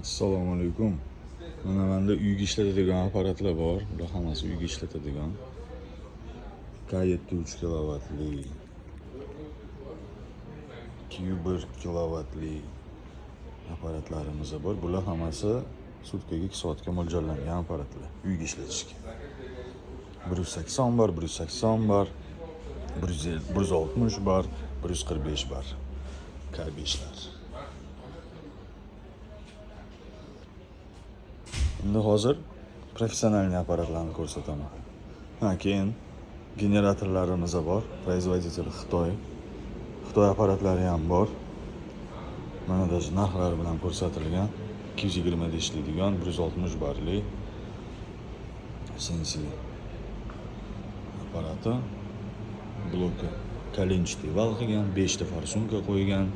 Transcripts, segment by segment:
Assalomu alaykum. Mana menda uyga ishlatadigan apparatlar bor. Bular hammasi uyga ishlatadigan. K73 kilovatli, 201 kilovatli apparatlarimiz bor. Bular hammasi sutkaga 2 soatga mo'ljallangan apparatlar. Uyga ishlatishga. 180 bor, 180 bor, 160 bor, 145 bor. K5'lar. Endi hozir professional apparatlarni ko'rsataman. Keyin generatorlarimiz bor. Производитель Xitoy. Xitoy apparatlari ham bor. Mana da narxlari bilan ko'rsatilgan. 220 da ishlaydigan, 160 barli Sensi apparati. Bloki kolenchli val qilgan, 5 ta forsunka qo'ygan,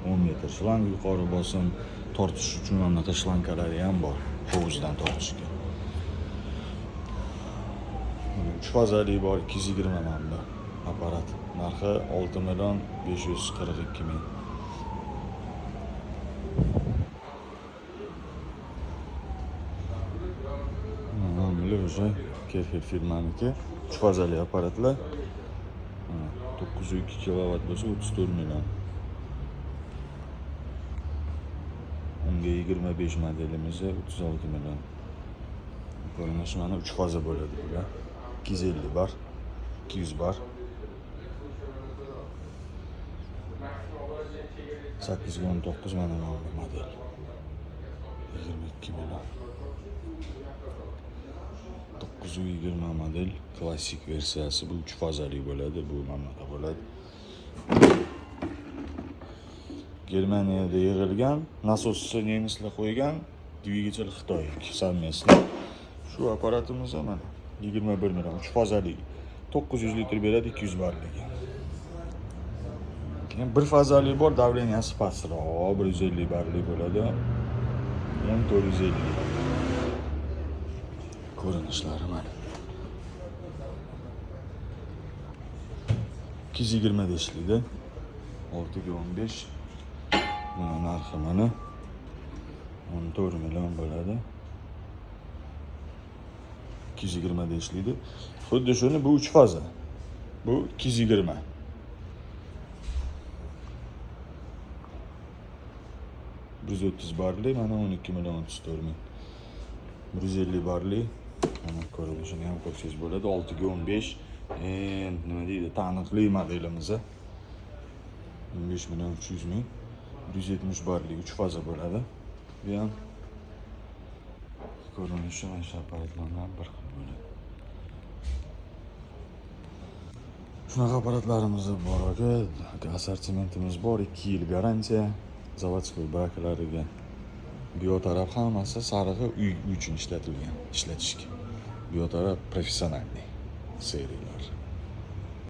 10 metr shlang yuqori bosim, tortish uchun anaqa shlankalari ham bor. Hovuzdan tortishga. 3 fazali bor, 220 manda apparat. Narxi 6 million 542 ming. Mana o'sha Kerher firmaniki 3 fazali apparatlar. 902 kilovat bo'lsa 34 million. Unga 25 modelimiz 36 million. Ko'rinishi mana 3 faza bo'ladi bular. 250 bar, 200 bar. 819 mana bu model. 22 million. 920 model klassik versiyasi, bu 3 fazali bo'ladi, bu mana bo'ladi. Germaniyada yig'ilgan, nasosni nemislar qo'ygan, dvigatel Xitoy совместно. Shu apparatimiz mana 21 million, 3 fazali. 900 litr beradi, 200 barligi. Keyin bir fazali bor, davleniyasi pastroq, 150 barli bo'ladi. 450. Ko'rinishlari mana. 220 da ishlaydi. 615. Buni narxi mana 14 million bo'ladi. 220 da ishlaydi. Xuddi shuni bu 3 faza. Bu 220. $130 barli, mana 12 million 34 ming. 150 barli, mana ko'rinishini ham ko'rsangiz bo'ladi. 615. Nima deydi? Taniqli modelimiz. 15 million 300 ming. 170 barli 3 faza bo'ladi. Bu ham ko'rinishi mana shu apparatlardan bir xil bo'ladi. Shunaqa apparatlarimiz bor aka, assortimentimiz bor, 2 yil garantiya, zavodskoy baklariga. Bu yoq taraf hammasi sarig'i uy uchun ishlatishga. Bu yoq taraf professional seriyalar.